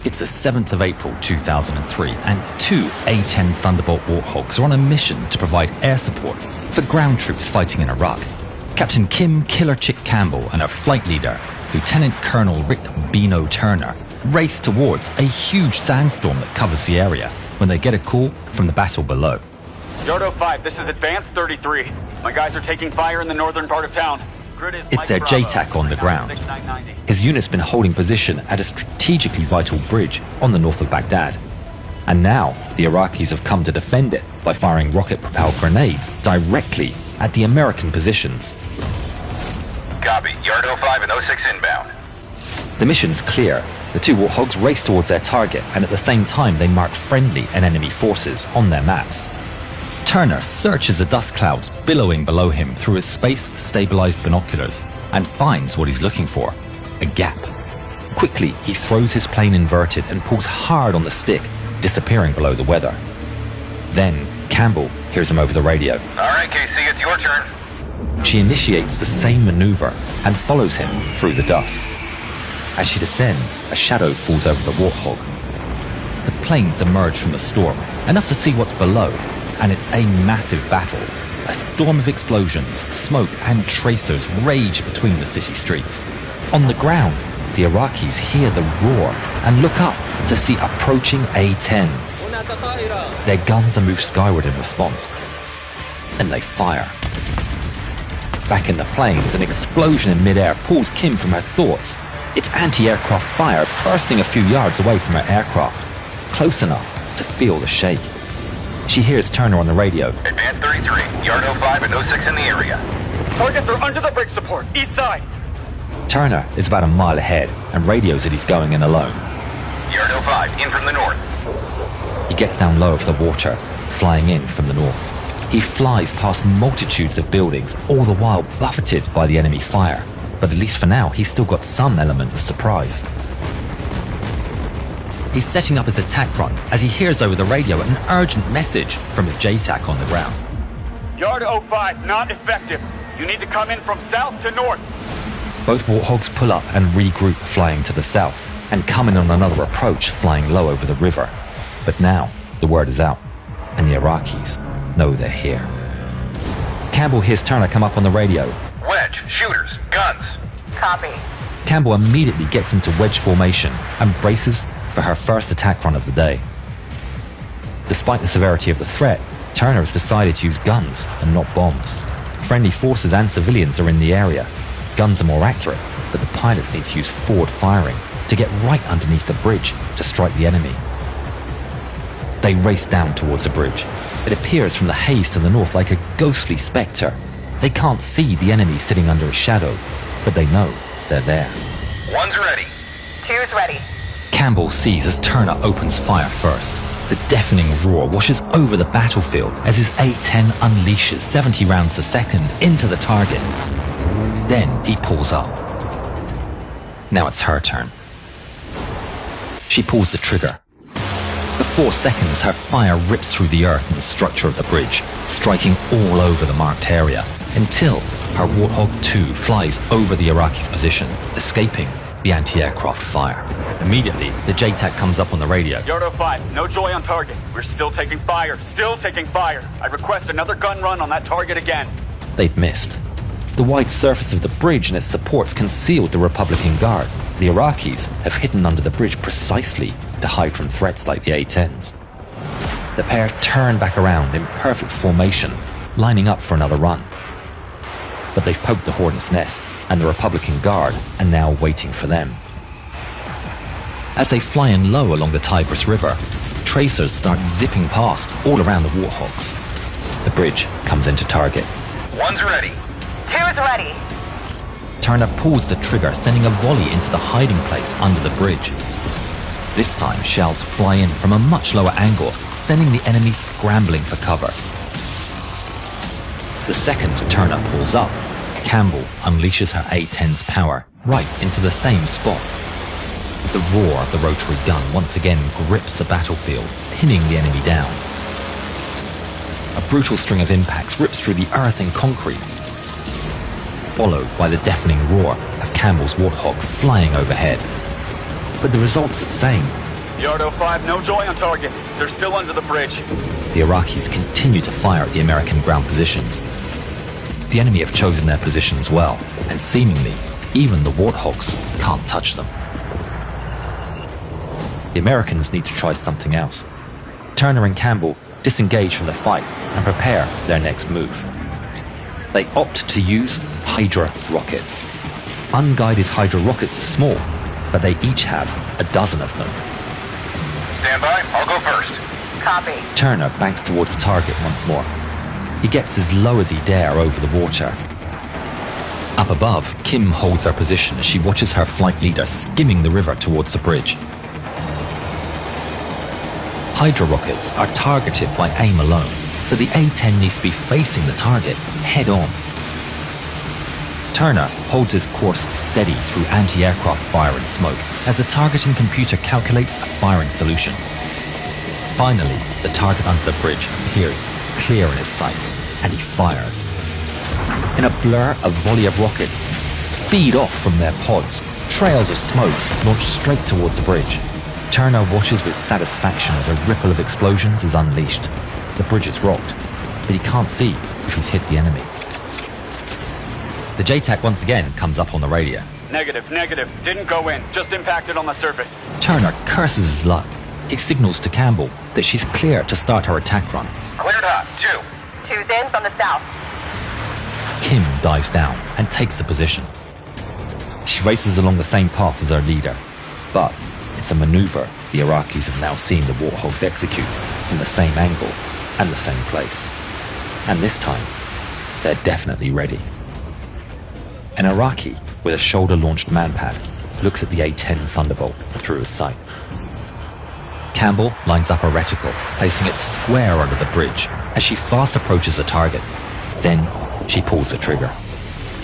It's the 7th of April 2003, and two A-10 Thunderbolt Warthogs are on a mission to provide air support for ground troops fighting in Iraq. Captain Kim Killer Chick Campbell and her flight leader, Lieutenant Colonel Rick Beano Turner, race towards a huge sandstorm that covers the area when they get a call from the battle below. Yard 05, this is Advance 33. My guys are taking fire in the northern part of town. It's their JTAC on the ground. His unit's been holding position at a strategically vital bridge on the north of Baghdad. And now, the Iraqis have come to defend it by firing rocket-propelled grenades directly at the American positions. Copy. Yard 05 and 06 inbound. The mission's clear. The two Warthogs race towards their target, and at the same time they mark friendly and enemy forces on their maps. Turner searches the dust clouds billowing below him through his space-stabilized binoculars and finds what he's looking for, a gap. Quickly, he throws his plane inverted and pulls hard on the stick, disappearing below the weather. Then, Campbell hears him over the radio. All right, KC, it's your turn. She initiates the same maneuver and follows him through the dust. As she descends, a shadow falls over the Warthog. The planes emerge from the storm, enough to see what's below, and it's a massive battle. A storm of explosions, smoke, and tracers rage between the city streets. On the ground, the Iraqis hear the roar and look up to see approaching A-10s. Their guns are moved skyward in response, and they fire. Back in the planes, an explosion in midair pulls Kim from her thoughts. It's anti-aircraft fire bursting a few yards away from her aircraft, close enough to feel the shake. She hears Turner on the radio. Advance 33, Yard 05 and 06 in the area. Targets are under the bridge support, east side. Turner is about a mile ahead and radios that he's going in alone. Yard 05, in from the north. He gets down low of the water, flying in from the north. He flies past multitudes of buildings, all the while buffeted by the enemy fire. But at least for now, he's still got some element of surprise. He's setting up his attack run as he hears over the radio an urgent message from his JTAC on the ground. Yard 05, not effective. You need to come in from south to north. Both Warthogs pull up and regroup flying to the south, and come in on another approach flying low over the river. But now, the word is out, and the Iraqis know they're here. Campbell hears Turner come up on the radio. Wedge, shooters, guns. Copy. Campbell immediately gets into wedge formation and braces for her first attack run of the day. Despite the severity of the threat, Turner has decided to use guns and not bombs. Friendly forces and civilians are in the area. Guns are more accurate, but the pilots need to use forward firing to get right underneath the bridge to strike the enemy. They race down towards the bridge. It appears from the haze to the north like a ghostly spectre. They can't see the enemy sitting under a shadow, but they know they're there. One's ready. Two's ready. Campbell sees as Turner opens fire first. The deafening roar washes over the battlefield as his A-10 unleashes 70 rounds a second into the target. Then he pulls up. Now it's her turn. She pulls the trigger. For 4 seconds, her fire rips through the earth and the structure of the bridge, striking all over the marked area, until her Warthog 2 flies over the Iraqis' position, escaping the anti-aircraft fire. Immediately, the JTAC comes up on the radio. Yard 05, no joy on target. We're still taking fire, I request another gun run on that target again. They'd missed. The wide surface of the bridge and its supports concealed the Republican Guard. The Iraqis have hidden under the bridge precisely to hide from threats like the A-10s. The pair turn back around in perfect formation, lining up for another run. But they've poked the hornet's nest, and the Republican Guard are now waiting for them. As they fly in low along the Tigris River, tracers start zipping past all around the Warthogs. The bridge comes into target. One's ready. Two's ready. Turner pulls the trigger, sending a volley into the hiding place under the bridge. This time, shells fly in from a much lower angle, sending the enemy scrambling for cover. The second Turner pulls up, Campbell unleashes her A-10's power right into the same spot. The roar of the rotary gun once again grips the battlefield, pinning the enemy down. A brutal string of impacts rips through the earth and concrete, followed by the deafening roar of Campbell's Warthog flying overhead. But the result's the same. Yardo 5, no joy on target. They're still under the bridge. The Iraqis continue to fire at the American ground positions. The enemy have chosen their positions well, and seemingly, even the Warthogs can't touch them. The Americans need to try something else. Turner and Campbell disengage from the fight and prepare their next move. They opt to use Hydra rockets. Unguided Hydra rockets are small, but they each have a dozen of them. Stand by. I'll go first. Copy. Turner banks towards the target once more. He gets as low as he dare over the water. Up above, Kim holds her position as she watches her flight leader skimming the river towards the bridge. Hydra rockets are targeted by aim alone, so the A-10 needs to be facing the target head on. Turner holds his course steady through anti-aircraft fire and smoke as the targeting computer calculates a firing solution. Finally, the target under the bridge appears clear in his sights, and he fires. In a blur, a volley of rockets speed off from their pods, trails of smoke launch straight towards the bridge. Turner watches with satisfaction as a ripple of explosions is unleashed. The bridge is rocked, but he can't see if he's hit the enemy. The JTAC once again comes up on the radio. Negative. Didn't go in. Just impacted on the surface. Turner curses his luck. He signals to Campbell that she's clear to start her attack run. Cleared hot. 2. Two's in from the south. Kim dives down and takes a position. She races along the same path as her leader, but it's a maneuver the Iraqis have now seen the Warthogs execute from the same angle and the same place. And this time, they're definitely ready. An Iraqi with a shoulder-launched manpad looks at the A-10 Thunderbolt through his sight. Campbell lines up a reticle, placing it square under the bridge as she fast approaches the target. Then she pulls the trigger.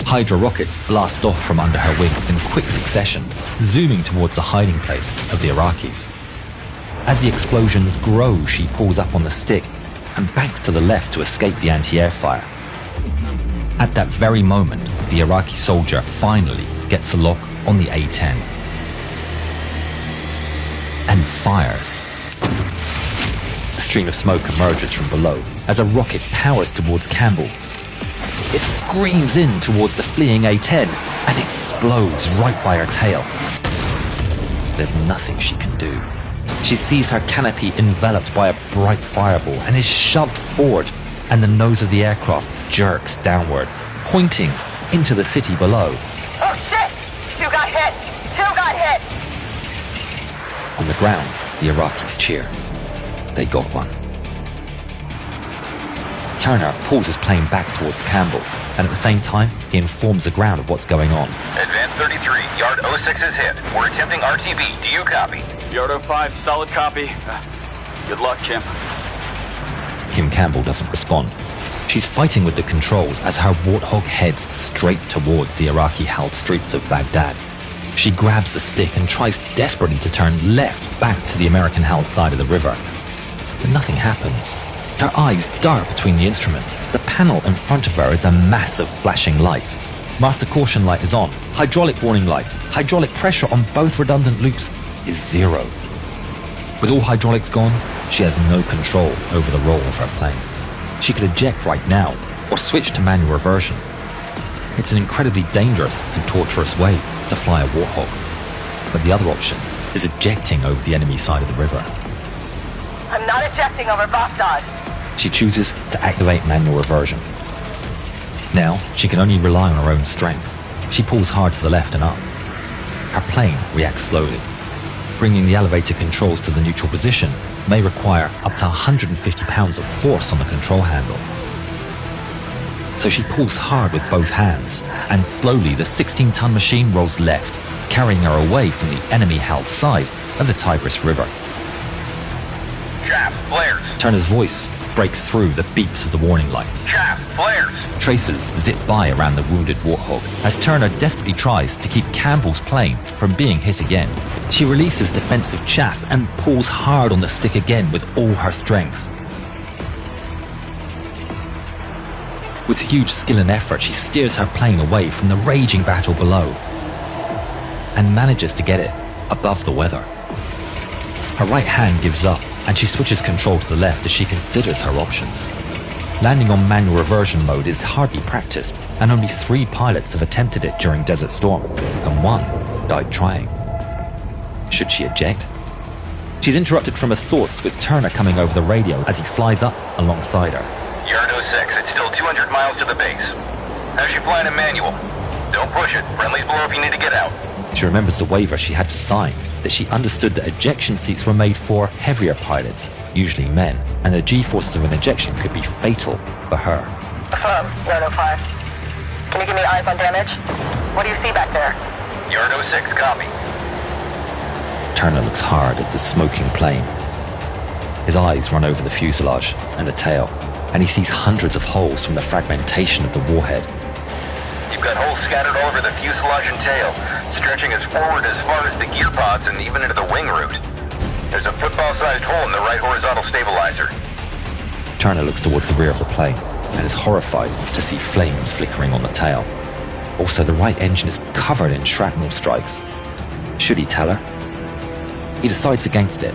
Hydra rockets blast off from under her wing in quick succession, zooming towards the hiding place of the Iraqis. As the explosions grow, she pulls up on the stick and banks to the left to escape the anti-air fire. At that very moment, the Iraqi soldier finally gets a lock on the A-10 and fires. A stream of smoke emerges from below as a rocket powers towards Campbell. It screams in towards the fleeing A-10 and explodes right by her tail. There's nothing she can do. She sees her canopy enveloped by a bright fireball and is shoved forward, and the nose of the aircraft jerks downward, pointing into the city below. Oh shit! Two got hit! On the ground, the Iraqis cheer. They got one. Turner pulls his plane back towards Campbell, and at the same time, he informs the ground of what's going on. Advance 33. Yard 06 is hit. We're attempting RTB. Do you copy? Yardo 5, solid copy. Good luck, Kim. Kim Campbell doesn't respond. She's fighting with the controls as her Warthog heads straight towards the Iraqi-held streets of Baghdad. She grabs the stick and tries desperately to turn left back to the American-held side of the river. But nothing happens. Her eyes dart between the instruments. The panel in front of her is a mass of flashing lights. Master caution light is on. Hydraulic warning lights. Hydraulic pressure on both redundant loops is 0. With all hydraulics gone, she has no control over the roll of her plane. She could eject right now, or switch to manual reversion. It's an incredibly dangerous and torturous way to fly a Warthog. But the other option is ejecting over the enemy side of the river. I'm not ejecting over Baghdad. She chooses to activate manual reversion. Now, she can only rely on her own strength. She pulls hard to the left and up. Her plane reacts slowly. Bringing the elevator controls to the neutral position may require up to 150 pounds of force on the control handle. So she pulls hard with both hands, and slowly the 16-ton machine rolls left, carrying her away from the enemy-held side of the Tigris River. Chaff, flares. Turner's voice breaks through the beeps of the warning lights. Chaff, flares. Tracers zip by around the wounded Warthog as Turner desperately tries to keep Campbell's plane from being hit again. She releases defensive chaff and pulls hard on the stick again with all her strength. With huge skill and effort, she steers her plane away from the raging battle below and manages to get it above the weather. Her right hand gives up, and she switches control to the left as she considers her options. Landing on manual reversion mode is hardly practiced, and only 3 pilots have attempted it during Desert Storm, and 1 died trying. Should she eject? She's interrupted from her thoughts with Turner coming over the radio as he flies up alongside her. Yard 06, it's still 200 miles to the base. How's she flying in manual? Don't push it. Friendly's below if you need to get out. She remembers the waiver she had to sign, that she understood that ejection seats were made for heavier pilots, usually men, and the G-forces of an ejection could be fatal for her. Affirm, Yard 05. Can you give me eyes on damage? What do you see back there? Yard 06, copy. Turner looks hard at the smoking plane. His eyes run over the fuselage and the tail, and he sees hundreds of holes from the fragmentation of the warhead. You've got holes scattered all over the fuselage and tail, stretching as forward as far as the gear pods and even into the wing root. There's a football-sized hole in the right horizontal stabilizer. Turner looks towards the rear of the plane and is horrified to see flames flickering on the tail. Also, the right engine is covered in shrapnel strikes. Should he tell her? He decides against it.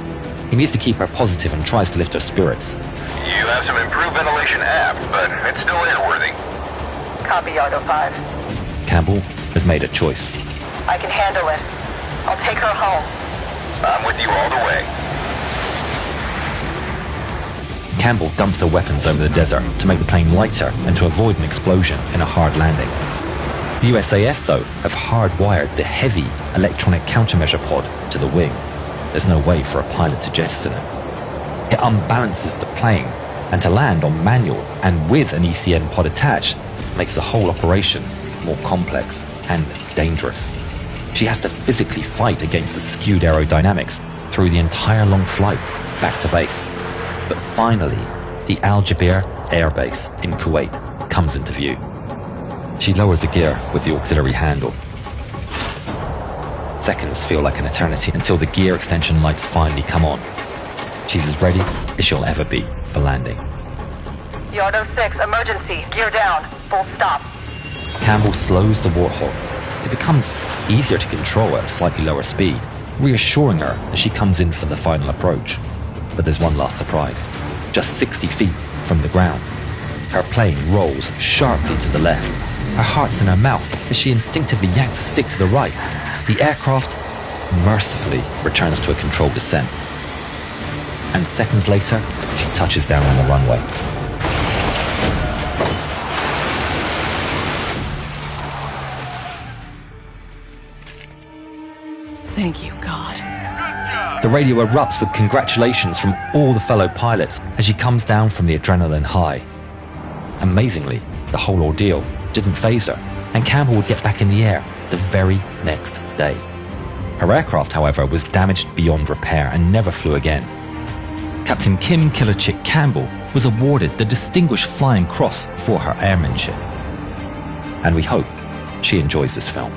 He needs to keep her positive and tries to lift her spirits. You have some improved ventilation aft, but it's still airworthy. Copy, Yard 05. Campbell has made a choice. I can handle it. I'll take her home. I'm with you all the way. Campbell dumps her weapons over the desert to make the plane lighter and to avoid an explosion in a hard landing. The USAF, though, have hardwired the heavy electronic countermeasure pod to the wing. There's no way for a pilot to jettison it. It unbalances the plane, and to land on manual and with an ECN pod attached makes the whole operation more complex and dangerous. She has to physically fight against the skewed aerodynamics through the entire long flight back to base. But finally, the Al Jaber Air Base in Kuwait comes into view. She lowers the gear with the auxiliary handle. Seconds feel like an eternity until the gear extension lights finally come on. She's as ready as she'll ever be for landing. Yard 06, emergency. Gear down. Full stop. Campbell slows the Warthog. It becomes easier to control at a slightly lower speed, reassuring her as she comes in for the final approach. But there's one last surprise. Just 60 feet from the ground, her plane rolls sharply to the left. Her heart's in her mouth as she instinctively yanks the stick to the right. The aircraft mercifully returns to a controlled descent. And seconds later, she touches down on the runway. Thank you, God. The radio erupts with congratulations from all the fellow pilots as she comes down from the adrenaline high. Amazingly, the whole ordeal didn't faze her, and Campbell would get back in the air the very next day. Her aircraft, however, was damaged beyond repair and never flew again. Captain Kim Killerchick Campbell was awarded the Distinguished Flying Cross for her airmanship. And we hope she enjoys this film.